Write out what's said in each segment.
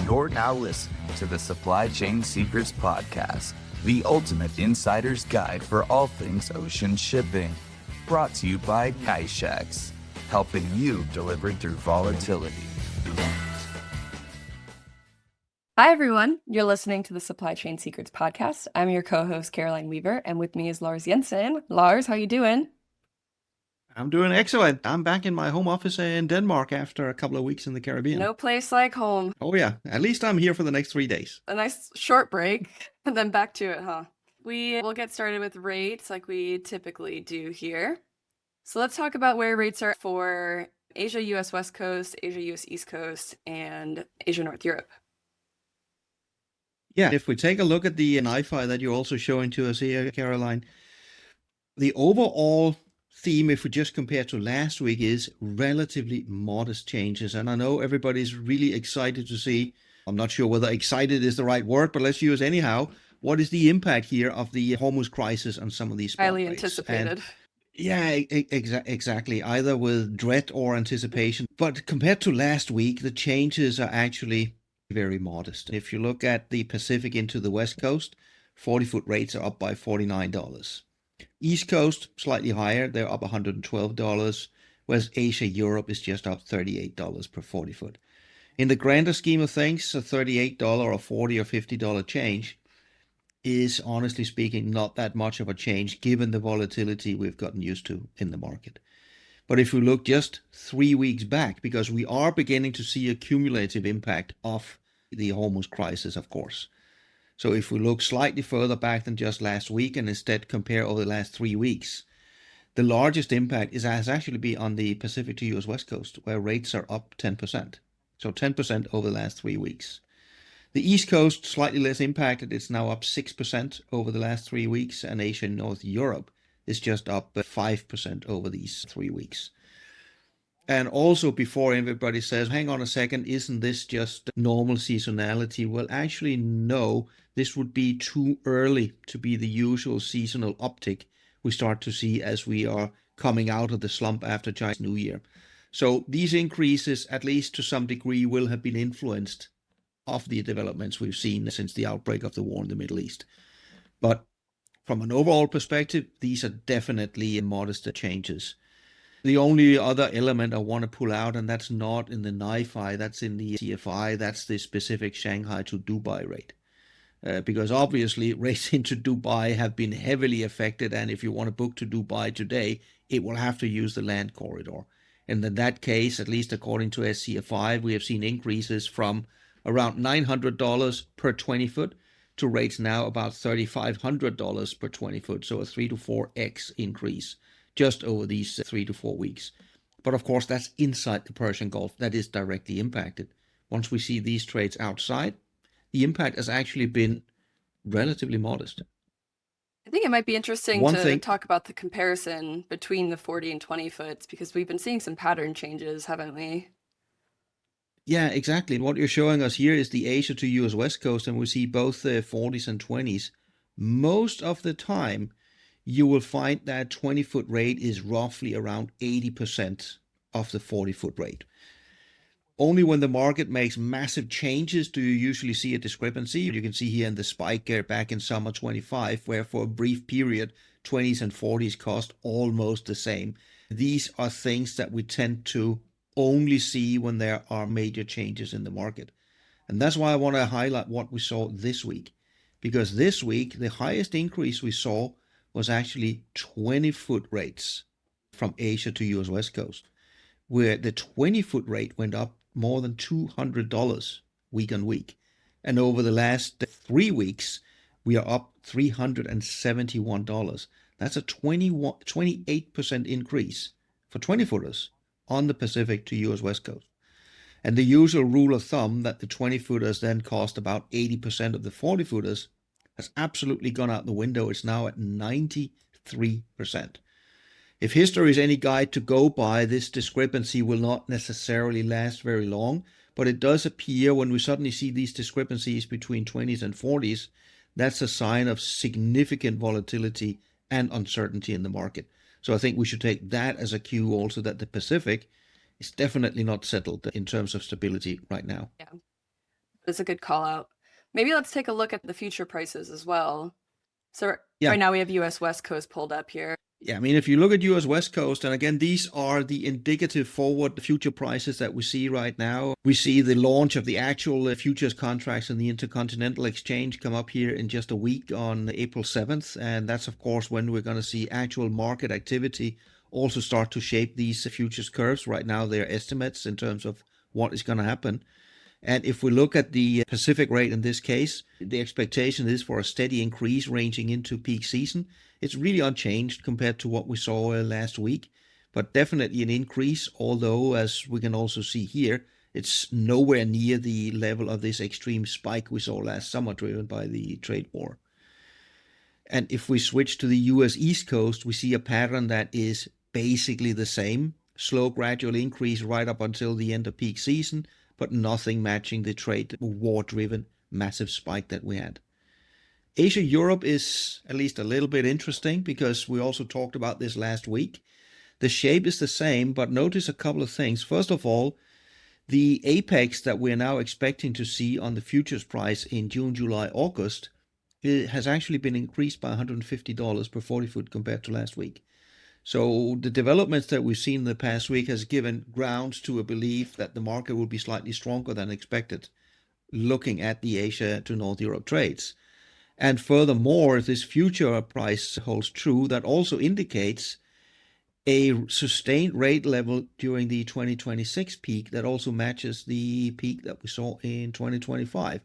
You're now listening to the Supply Chain Secrets Podcast, the ultimate insider's guide for all things ocean shipping. Brought to you by Kaishex, helping you deliver through volatility. Hi, everyone. You're listening to the Supply Chain Secrets Podcast. I'm your co-host, Caroline Weaver, and with me is Lars Jensen. Lars, how you doing? I'm doing excellent. I'm back in my home office in Denmark after a couple of weeks in the Caribbean. No place like home. Oh yeah, at least I'm here for the next 3 days. A nice short break, and then back to it, huh? We will get started with rates like we typically do here. So let's talk about where rates are for Asia, US West Coast, Asia, US East Coast, and Asia, North Europe. Yeah, if we take a look at the NIFI that you're also showing to us here, Caroline, the overall theme, if we just compare to last week, is relatively modest changes. And I know everybody's really excited to see, I'm not sure whether excited is the right word, but let's use anyhow, what is the impact here of the Hormuz crisis on some of these spot Highly rates? anticipated. And yeah, exactly, either with dread or anticipation. But compared to last week, the changes are actually very modest. If you look at the Pacific into the West Coast, 40-foot rates are up by $49. East Coast, slightly higher, they're up $112, whereas Asia, Europe is just up $38 per 40-foot. In the grander scheme of things, a $38 or $40 or $50 change is, honestly speaking, not that much of a change given the volatility we've gotten used to in the market. But if we look just 3 weeks back, because we are beginning to see a cumulative impact of the Hormuz crisis, of course. So if we look slightly further back than just last week and instead compare over the last 3 weeks, the largest impact has actually been on the Pacific to US West Coast, where rates are up 10%. So 10% over the last 3 weeks. The East Coast, slightly less impacted. It's now up 6% over the last 3 weeks, and Asia and North Europe is just up 5% over these 3 weeks. And also, before everybody says, hang on a second, isn't this just normal seasonality? Well, actually, no, this would be too early to be the usual seasonal uptick we start to see as we are coming out of the slump after Chinese New Year. So these increases, at least to some degree, will have been influenced of the developments we've seen since the outbreak of the war in the Middle East. But from an overall perspective, these are definitely modest changes. The only other element I want to pull out, and that's not in the NIFI, that's in the CFI, that's the specific Shanghai to Dubai rate. Because obviously rates into Dubai have been heavily affected, and if you want to book to Dubai today, it will have to use the land corridor. And in that case, at least according to SCFI, we have seen increases from around $900 per 20-foot to rates now about $3,500 per 20-foot, so a 3 to 4x increase just over these 3 to 4 weeks. But of course, that's inside the Persian Gulf. That is directly impacted. Once we see these trades outside, the impact has actually been relatively modest. I think it might be interesting to talk about the comparison between the 40 and 20 foots, because we've been seeing some pattern changes, haven't we? Yeah, exactly. What you're showing us here is the Asia to US West Coast, and we see both the 40s and 20s. Most of the time, you will find that 20-foot rate is roughly around 80% of the 40-foot rate. Only when the market makes massive changes do you usually see a discrepancy. You can see here in the spike back in summer 25, where for a brief period, 20s and 40s cost almost the same. These are things that we tend to only see when there are major changes in the market. And that's why I want to highlight what we saw this week. Because this week, the highest increase we saw was actually 20-foot rates from Asia to US West Coast, where the 20-foot rate went up more than $200 week on week. And over the last 3 weeks, we are up $371. That's a 28% increase for 20-footers on the Pacific to US West Coast. And the usual rule of thumb that the 20-footers then cost about 80% of the 40-footers has absolutely gone out the window. It's now at 93%. If history is any guide to go by, this discrepancy will not necessarily last very long, but it does appear when we suddenly see these discrepancies between 20s and 40s, that's a sign of significant volatility and uncertainty in the market. So I think we should take that as a cue also that the Pacific is definitely not settled in terms of stability right now. Yeah. That's a good call out. Maybe let's take a look at the future prices as well. So Yeah. right now we have US West Coast pulled up here. Yeah, I mean, if you look at US West Coast, and again, these are the indicative forward future prices that we see right now. We see the launch of the actual futures contracts in the Intercontinental Exchange come up here in just a week on April 7th. And that's, of course, when we're going to see actual market activity also start to shape these futures curves. Right now, they're estimates in terms of what is going to happen. And if we look at the Pacific rate in this case, the expectation is for a steady increase ranging into peak season. It's really unchanged compared to what we saw last week, but definitely an increase, although as we can also see here, it's nowhere near the level of this extreme spike we saw last summer driven by the trade war. And if we switch to the US East Coast, we see a pattern that is basically the same. Slow gradual increase right up until the end of peak season, but nothing matching the trade war-driven massive spike that we had. Asia-Europe is at least a little bit interesting because we also talked about this last week. The shape is the same, but notice a couple of things. First of all, the apex that we're now expecting to see on the futures price in June, July, August, it has actually been increased by $150 per 40 foot compared to last week. So the developments that we've seen in the past week has given grounds to a belief that the market will be slightly stronger than expected, looking at the Asia to North Europe trades. And furthermore, if this future price holds true, that also indicates a sustained rate level during the 2026 peak that also matches the peak that we saw in 2025.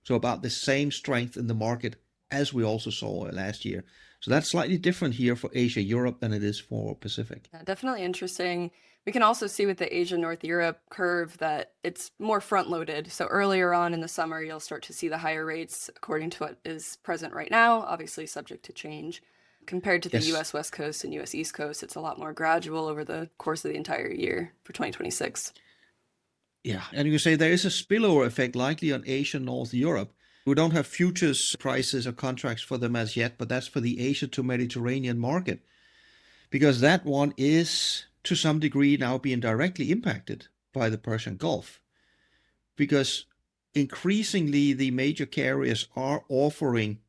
So about the same strength in the market as we also saw last year. So that's slightly different here for Asia, Europe than it is for Pacific. Yeah, definitely interesting. We can also see with the Asia North Europe curve that it's more front loaded. So earlier on in the summer, you'll start to see the higher rates according to what is present right now, obviously subject to change. Compared to the Yes. US West Coast and US East Coast, it's a lot more gradual over the course of the entire year for 2026. Yeah, and you can say there is a spillover effect likely on Asia, North Europe. We don't have futures prices or contracts for them as yet, but that's for the Asia to Mediterranean market, because that one is to some degree now being directly impacted by the Persian Gulf, because increasingly the major carriers are offering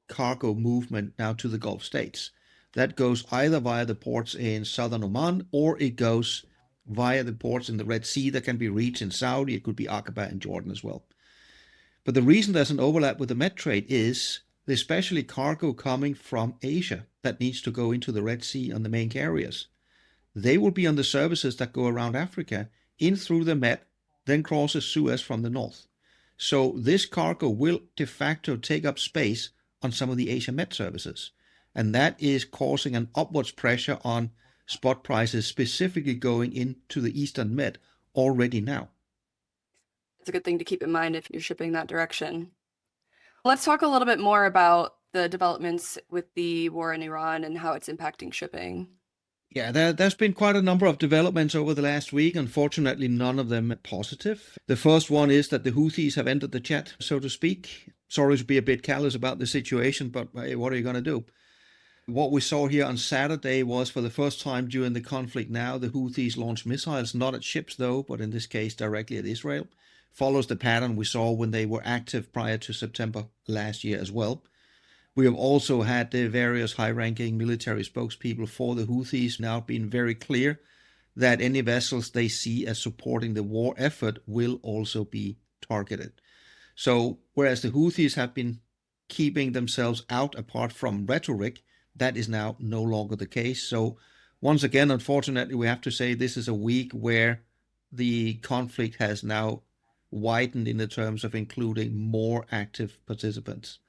cargo movement now to the Gulf states. That goes either via the ports in southern Oman or it goes via the ports in the Red Sea that can be reached in Saudi. It could be Aqaba and Jordan as well. But the reason there's an overlap with the Med trade is especially cargo coming from Asia that needs to go into the Red Sea on the main carriers. They will be on the services that go around Africa, in through the Med, then crosses Suez from the north. So this cargo will de facto take up space on some of the Asia Med services. And that is causing an upwards pressure on spot prices, specifically going into the Eastern Med already now. It's a good thing to keep in mind if you're shipping that direction. Let's talk a little bit more about the developments with the war in Iran and how it's impacting shipping. Yeah, there's been quite a number of developments over the last week. Unfortunately, none of them positive. The first one is that the Houthis have entered the chat, so to speak. Sorry to be a bit callous about the situation, but hey, what are you going to do? What we saw here on Saturday was for the first time during the conflict now, the Houthis launched missiles, not at ships though, but in this case directly at Israel. Follows the pattern we saw when they were active prior to September last year as well. We have also had the various high-ranking military spokespeople for the Houthis now being very clear that any vessels they see as supporting the war effort will also be targeted. So whereas the Houthis have been keeping themselves out apart from rhetoric, that is now no longer the case. So once again, unfortunately, we have to say this is a week where the conflict has now widened in the terms of including more active participants.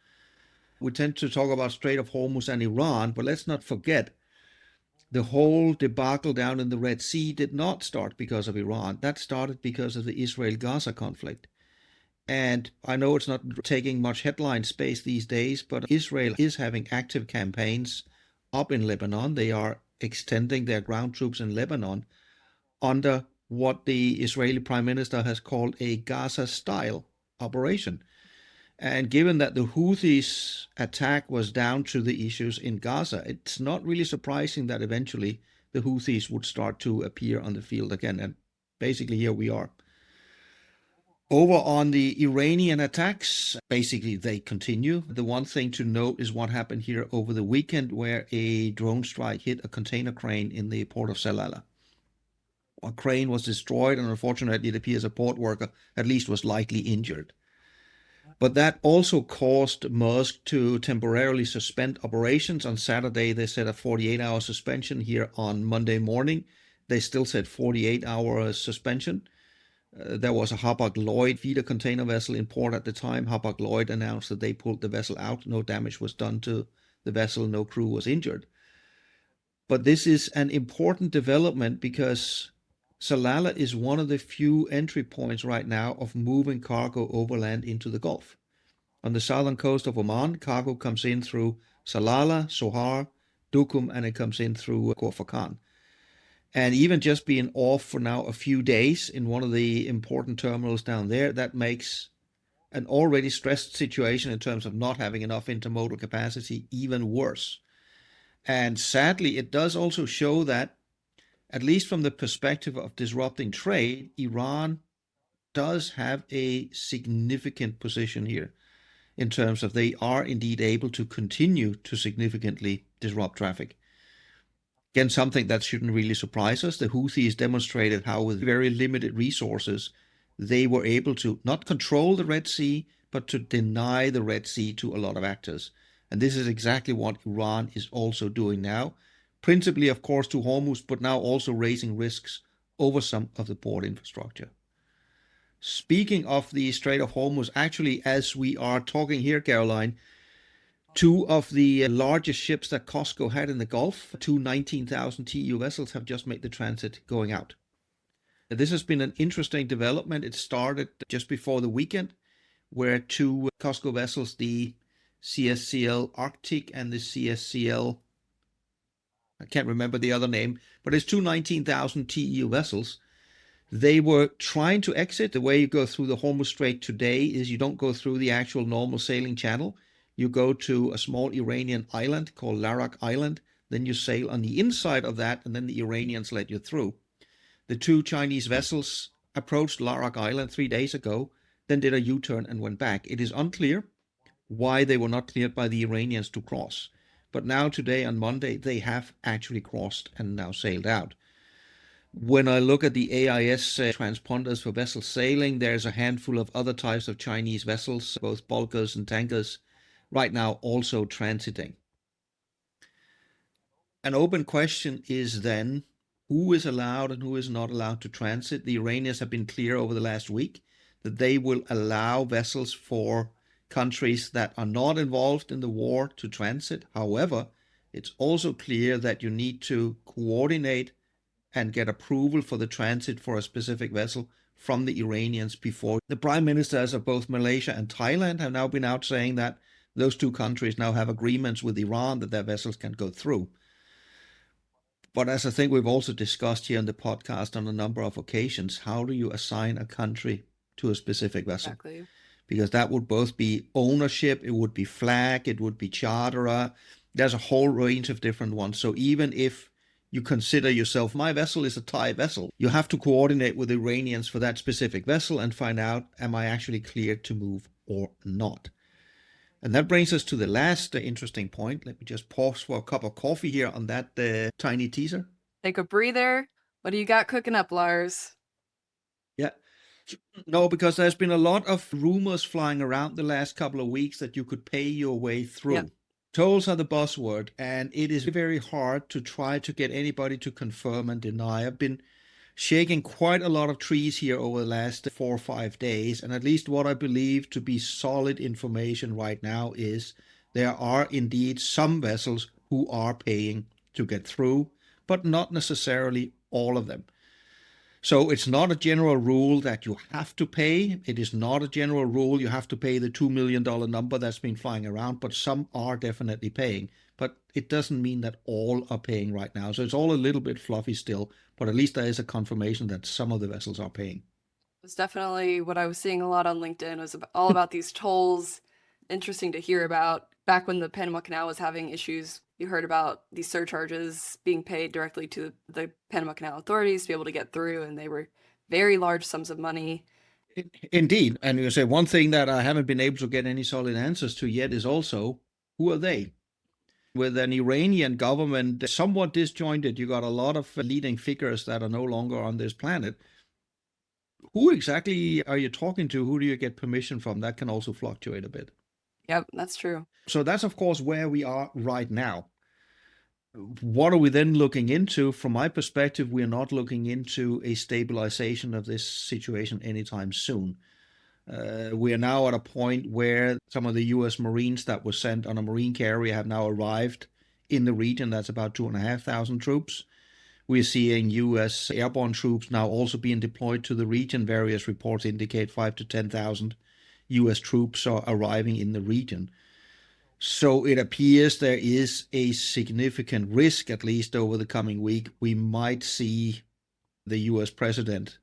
We tend to talk about Strait of Hormuz and Iran, but let's not forget the whole debacle down in the Red Sea did not start because of Iran. That started because of the Israel-Gaza conflict. And I know it's not taking much headline space these days, but Israel is having active campaigns up in Lebanon. They are extending their ground troops in Lebanon under what the Israeli Prime Minister has called a Gaza-style operation. And given that the Houthis' attack was down to the issues in Gaza, it's not really surprising that eventually the Houthis would start to appear on the field again. And basically here we are. Over on the Iranian attacks, basically they continue. The one thing to note is what happened here over the weekend, where a drone strike hit a container crane in the port of Salalah. A crane was destroyed, and unfortunately, it appears a port worker at least was lightly injured. But that also caused Maersk to temporarily suspend operations. On Saturday, they said a 48-hour suspension. Here on Monday morning, they still said 48-hour suspension. There was a Hapag-Lloyd feeder container vessel in port at the time. Hapag-Lloyd announced that they pulled the vessel out. No damage was done to the vessel. No crew was injured. But this is an important development because Salalah is one of the few entry points right now of moving cargo overland into the Gulf. On the southern coast of Oman, cargo comes in through Salalah, Sohar, Duqm, and it comes in through Khor Fakkan. And even just being off for now a few days in one of the important terminals down there, that makes an already stressed situation in terms of not having enough intermodal capacity even worse. And sadly, it does also show that, at least from the perspective of disrupting trade, Iran does have a significant position here in terms of they are indeed able to continue to significantly disrupt traffic. Again, something that shouldn't really surprise us. The Houthis demonstrated how, with very limited resources, they were able to not control the Red Sea, but to deny the Red Sea to a lot of actors. And this is exactly what Iran is also doing now, principally, of course, to Hormuz, but now also raising risks over some of the port infrastructure. Speaking of the Strait of Hormuz, actually, as we are talking here, Caroline, two of the largest ships that COSCO had in the Gulf, two 19,000 TEU vessels, have just made the transit going out. This has been an interesting development. It started just before the weekend, where two COSCO vessels, the CSCL Arctic and the CSCL, I can't remember the other name, but it's two 19,000 TEU vessels. They were trying to exit. The way you go through the Hormuz Strait today is you don't go through the actual normal sailing channel. You go to a small Iranian island called Larak Island. Then you sail on the inside of that, and then the Iranians let you through. The two Chinese vessels approached Larak Island 3 days ago, then did a U-turn and went back. It is unclear why they were not cleared by the Iranians to cross. But now today, on Monday, they have actually crossed and now sailed out. When I look at the AIS transponders for vessel sailing, there's a handful of other types of Chinese vessels, both bulkers and tankers, right now also transiting. An open question is then, who is allowed and who is not allowed to transit? The Iranians have been clear over the last week that they will allow vessels for countries that are not involved in the war to transit. However, it's also clear that you need to coordinate and get approval for the transit for a specific vessel from the Iranians before. The prime ministers of both Malaysia and Thailand have now been out saying that those two countries now have agreements with Iran that their vessels can go through. But as I think we've also discussed here on the podcast on a number of occasions, how do you assign a country to a specific vessel? Exactly. Because that would both be ownership, it would be flag, it would be charterer. There's a whole range of different ones. So even if you consider yourself, my vessel is a Thai vessel, you have to coordinate with the Iranians for that specific vessel and find out, am I actually cleared to move or not? And that brings us to the last interesting point. Let me just pause for a cup of coffee here on that tiny teaser. Take a breather. What do you got cooking up, Lars? Yeah. No, because there's been a lot of rumors flying around the last couple of weeks that you could pay your way through. Yep. Tolls are the buzzword, and it is very hard to try to get anybody to confirm and deny. I've been shaking quite a lot of trees here over the last 4 or 5 days, and at least what I believe to be solid information right now is there are indeed some vessels who are paying to get through, but not necessarily all of them. So it's not a general rule that you have to pay. It is not a general rule you have to pay the $2 million number that's been flying around, but some are definitely paying. But it doesn't mean that all are paying right now. So it's all a little bit fluffy still, but at least there is a confirmation that some of the vessels are paying. It's definitely what I was seeing a lot on LinkedIn was all about these tolls. Interesting to hear about. Back when the Panama Canal was having issues, you heard about these surcharges being paid directly to the Panama Canal authorities to be able to get through, and they were very large sums of money. Indeed. And you say one thing that I haven't been able to get any solid answers to yet is also, who are they? With an Iranian government somewhat disjointed, you got a lot of leading figures that are no longer on this planet. Who exactly are you talking to? Who do you get permission from? That can also fluctuate a bit. Yep, that's true. So that's, of course, where we are right now. What are we then looking into? From my perspective, we are not looking into a stabilization of this situation anytime soon. We are now at a point where some of the U.S. Marines that were sent on a Marine carrier have now arrived in the region. That's about 2,500 troops. We're seeing U.S. airborne troops now also being deployed to the region. Various reports indicate 5 to 10,000 U.S. troops are arriving in the region. So it appears there is a significant risk, at least over the coming week, we might see the US president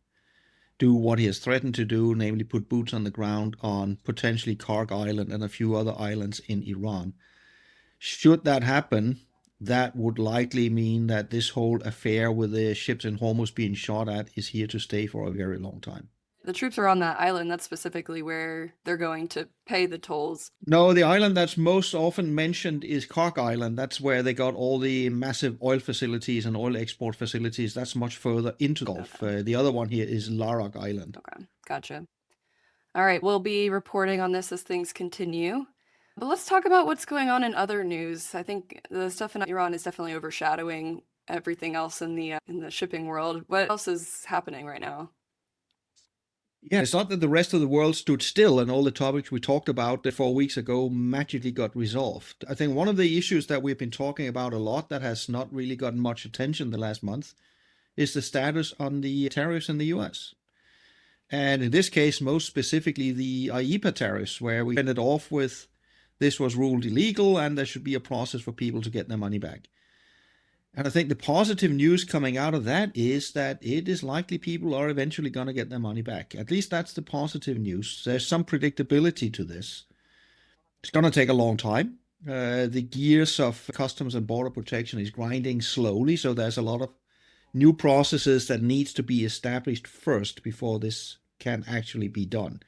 do what he has threatened to do, namely put boots on the ground on potentially Karg Island and a few other islands in Iran. Should that happen, that would likely mean that this whole affair with the ships in Hormuz being shot at is here to stay for a very long time. The troops are on that island. That's specifically where they're going to pay the tolls. No, the island that's most often mentioned is Karg Island. That's where they got all the massive oil facilities and oil export facilities. That's much further into the Gulf. Okay. The other one here is Larak Island. Okay, gotcha. All right, we'll be reporting on this as things continue. But let's talk about what's going on in other news. I think the stuff in Iran is definitely overshadowing everything else in the shipping world. What else is happening right now? Yeah, it's not that the rest of the world stood still and all the topics we talked about 4 weeks ago magically got resolved. I think one of the issues that we've been talking about a lot that has not really gotten much attention the last month is the status on the tariffs in the US. And in this case, most specifically the IEEPA tariffs, where we ended off with this was ruled illegal and there should be a process for people to get their money back. And I think the positive news coming out of that is that it is likely people are eventually going to get their money back. At least that's the positive news. There's some predictability to this. It's going to take a long time. The gears of customs and border protection is grinding slowly, so there's a lot of new processes that needs to be established first before this can actually be done.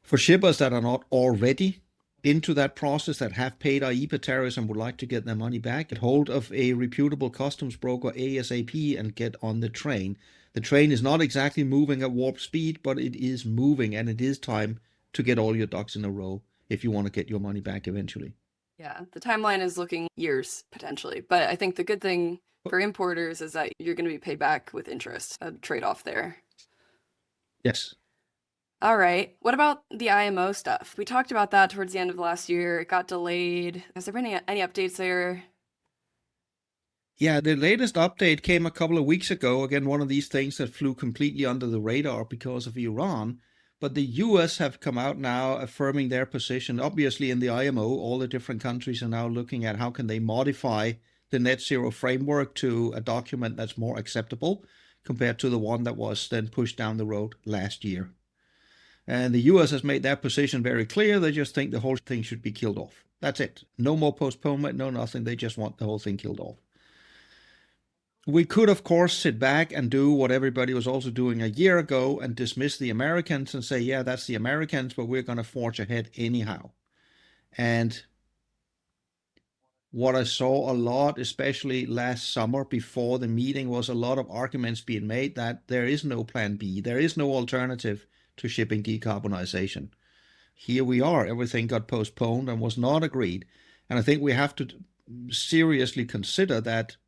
For shippers that are not already into that process, that have paid IEEPA tariffs and would like to get their money back, get hold of a reputable customs broker ASAP and get on the train. The train is not exactly moving at warp speed, but it is moving, and it is time to get all your ducks in a row if you want to get your money back eventually. Yeah, the timeline is looking years potentially, but I think the good thing for importers is that you're going to be paid back with interest, a trade-off there. Yes. All right. What about the IMO stuff? We talked about that towards the end of last year. It got delayed. Has there been any updates there? Yeah, the latest update came a couple of weeks ago. Again, one of these things that flew completely under the radar because of Iran. But the US have come out now affirming their position. Obviously, in the IMO, all the different countries are now looking at how can they modify the net zero framework to a document that's more acceptable compared to the one that was then pushed down the road last year. And the US has made their position very clear. They just think the whole thing should be killed off. That's it. No more postponement, no nothing. They just want the whole thing killed off. We could, of course, sit back and do what everybody was also doing a year ago and dismiss the Americans and say, yeah, that's the Americans, but we're going to forge ahead anyhow. And what I saw a lot, especially last summer before the meeting, was a lot of arguments being made that there is no plan B. There is no alternative to shipping decarbonization. Here we are. Everything got postponed and was not agreed. And I think we have to seriously consider that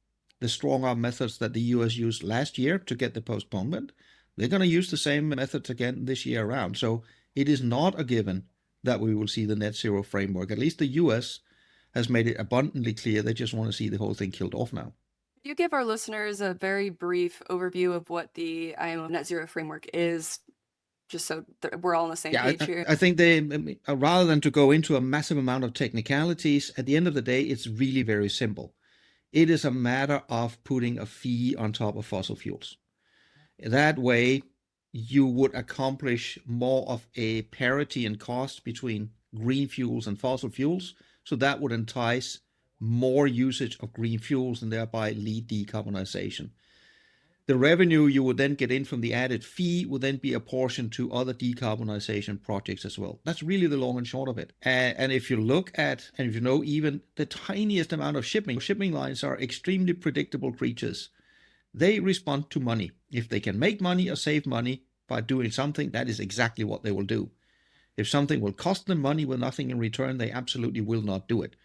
the strong arm methods that the US used last year to get the postponement, they're going to use the same methods again this year around. So it is not a given that we will see the net zero framework. At least the US has made it abundantly clear they just want to see the whole thing killed off now. Could you give our listeners a very brief overview of what the IMO net zero framework is, just so we're all on the same page here? I think they, rather than to go into a massive amount of technicalities, at the end of the day, it's really very simple. It is a matter of putting a fee on top of fossil fuels. That way, you would accomplish more of a parity in cost between green fuels and fossil fuels. So that would entice more usage of green fuels and thereby lead decarbonization. The revenue you would then get in from the added fee would then be apportioned to other decarbonization projects as well. That's really the long and short of it. And if you look at, and if you know even the tiniest amount of shipping lines are extremely predictable creatures. They respond to money. If they can make money or save money by doing something, that is exactly what they will do. If something will cost them money with nothing in return, they absolutely will not do it.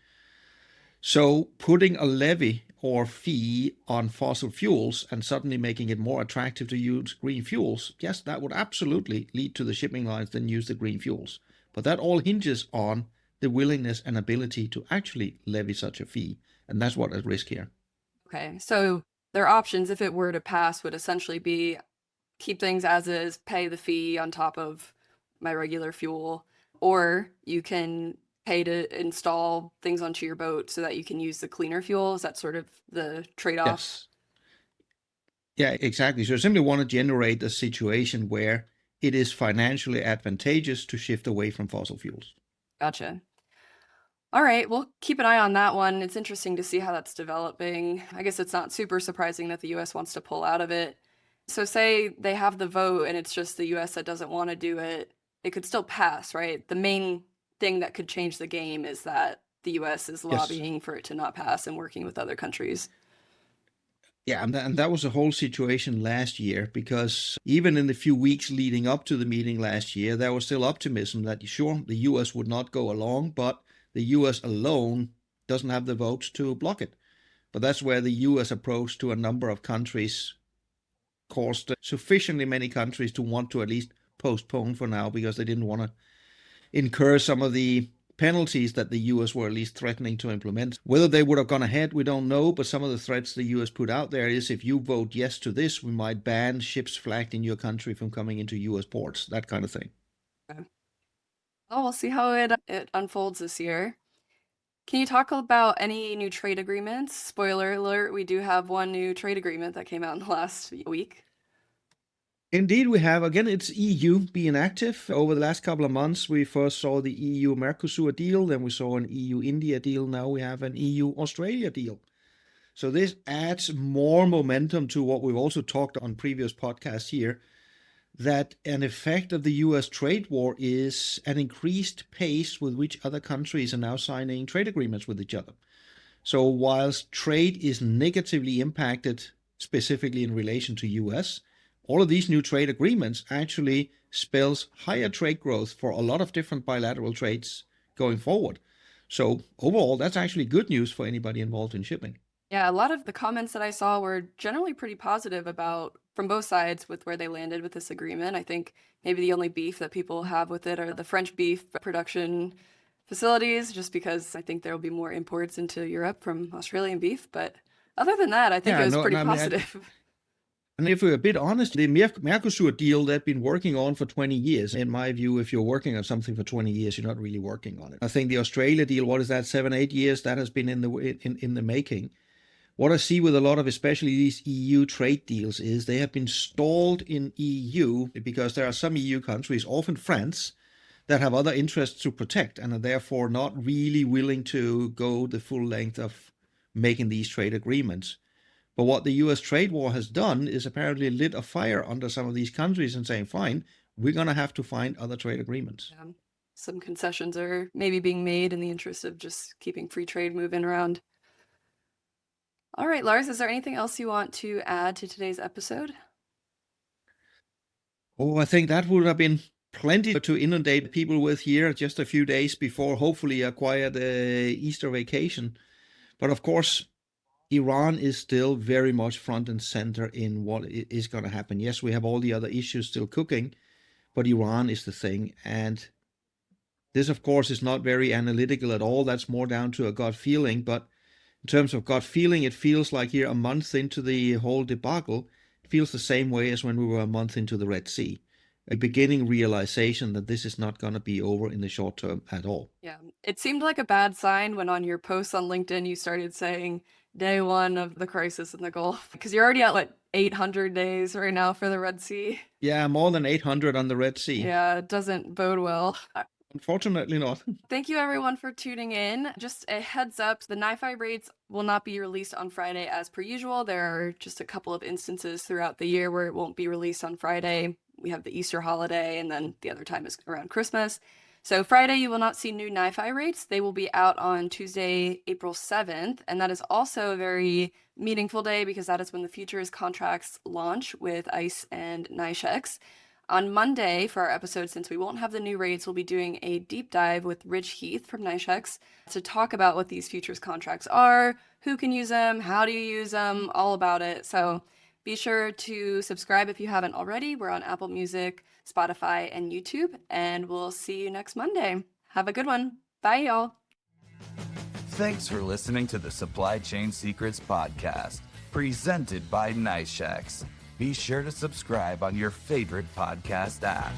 So putting a levy or fee on fossil fuels and suddenly making it more attractive to use green fuels, yes, that would absolutely lead to the shipping lines then use the green fuels. But that all hinges on the willingness and ability to actually levy such a fee. And that's what's at risk here. Okay, so their options, if it were to pass, would essentially be keep things as is, pay the fee on top of my regular fuel, or you can pay to install things onto your boat so that you can use the cleaner fuel. Is that sort of the trade-off? Yes. Yeah, exactly. So you simply want to generate a situation where it is financially advantageous to shift away from fossil fuels. Gotcha. All right, we'll keep an eye on that one. It's interesting to see how that's developing. I guess it's not super surprising that the US wants to pull out of it. So say they have the vote and it's just the US that doesn't want to do it, it could still pass, right? The main thing that could change the game is that the US is Yes. lobbying for it to not pass and working with other countries. Yeah, and that was a whole situation last year, because even in the few weeks leading up to the meeting last year, there was still optimism that, sure, the US would not go along, but the US alone doesn't have the votes to block it. But that's where the US approach to a number of countries caused sufficiently many countries to want to at least postpone for now, because they didn't want to incur some of the penalties that the US were at least threatening to implement. Whether they would have gone ahead, we don't know, but some of the threats the US put out there is, if you vote yes to this, we might ban ships flagged in your country from coming into US ports, that kind of thing. Okay. Oh, we'll see how it unfolds this year. Can you talk about any new trade agreements? Spoiler alert, we do have one new trade agreement that came out in the last week. Indeed, we have. Again, it's EU being active. Over the last couple of months, we first saw the EU-Mercosur deal, then we saw an EU-India deal, now we have an EU-Australia deal. So this adds more momentum to what we've also talked on previous podcasts here, that an effect of the US trade war is an increased pace with which other countries are now signing trade agreements with each other. So whilst trade is negatively impacted, specifically in relation to US, all of these new trade agreements actually spells higher trade growth for a lot of different bilateral trades going forward. So overall, that's actually good news for anybody involved in shipping. Yeah, a lot of the comments that I saw were generally pretty positive about from both sides with where they landed with this agreement. I think maybe the only beef that people have with it are the French beef production facilities, just because I think there will be more imports into Europe from Australian beef. But other than that, I think it was pretty positive. And if we're a bit honest, the Mercosur deal they've been working on for 20 years. In my view, if you're working on something for 20 years, you're not really working on it. I think the Australia deal, what is that, 7-8 years, that has been in the making. What I see with a lot of especially these EU trade deals is they have been stalled in EU because there are some EU countries, often France, that have other interests to protect and are therefore not really willing to go the full length of making these trade agreements. But what the US trade war has done is apparently lit a fire under some of these countries and saying, fine, we're going to have to find other trade agreements. Yeah. Some concessions are maybe being made in the interest of just keeping free trade moving around. All right, Lars, is there anything else you want to add to today's episode? Oh, I think that would have been plenty to inundate people with here just a few days before hopefully a quiet Easter vacation. But of course, Iran is still very much front and center in what is going to happen. Yes, we have all the other issues still cooking, but Iran is the thing. And this, of course, is not very analytical at all. That's more down to a gut feeling. But in terms of gut feeling, it feels like here a month into the whole debacle, it feels the same way as when we were a month into the Red Sea. A beginning realization that this is not going to be over in the short term at all. Yeah, it seemed like a bad sign when on your posts on LinkedIn you started saying day one of the crisis in the Gulf, because you're already at 800 days right now for the Red Sea. Yeah, more than 800 on the Red Sea. Yeah, it doesn't bode well. Unfortunately not. Thank you everyone for tuning in. Just a heads up, the NiFi rates will not be released on Friday as per usual. There are just a couple of instances throughout the year where it won't be released on Friday. We have the Easter holiday, and then the other time is around Christmas. So Friday, you will not see new NiFi rates. They will be out on Tuesday, April 7th. And that is also a very meaningful day because that is when the futures contracts launch with ICE and NYSHEX. On Monday, for our episode, since we won't have the new rates, we'll be doing a deep dive with Rich Heath from NYSHEX to talk about what these futures contracts are, who can use them, how do you use them, all about it. So be sure to subscribe if you haven't already. We're on Apple Music, Spotify, and YouTube, and we'll see you next Monday. Have a good one. Bye, y'all. Thanks for listening to the Supply Chain Secrets podcast, presented by NYSHEX. Be sure to subscribe on your favorite podcast app.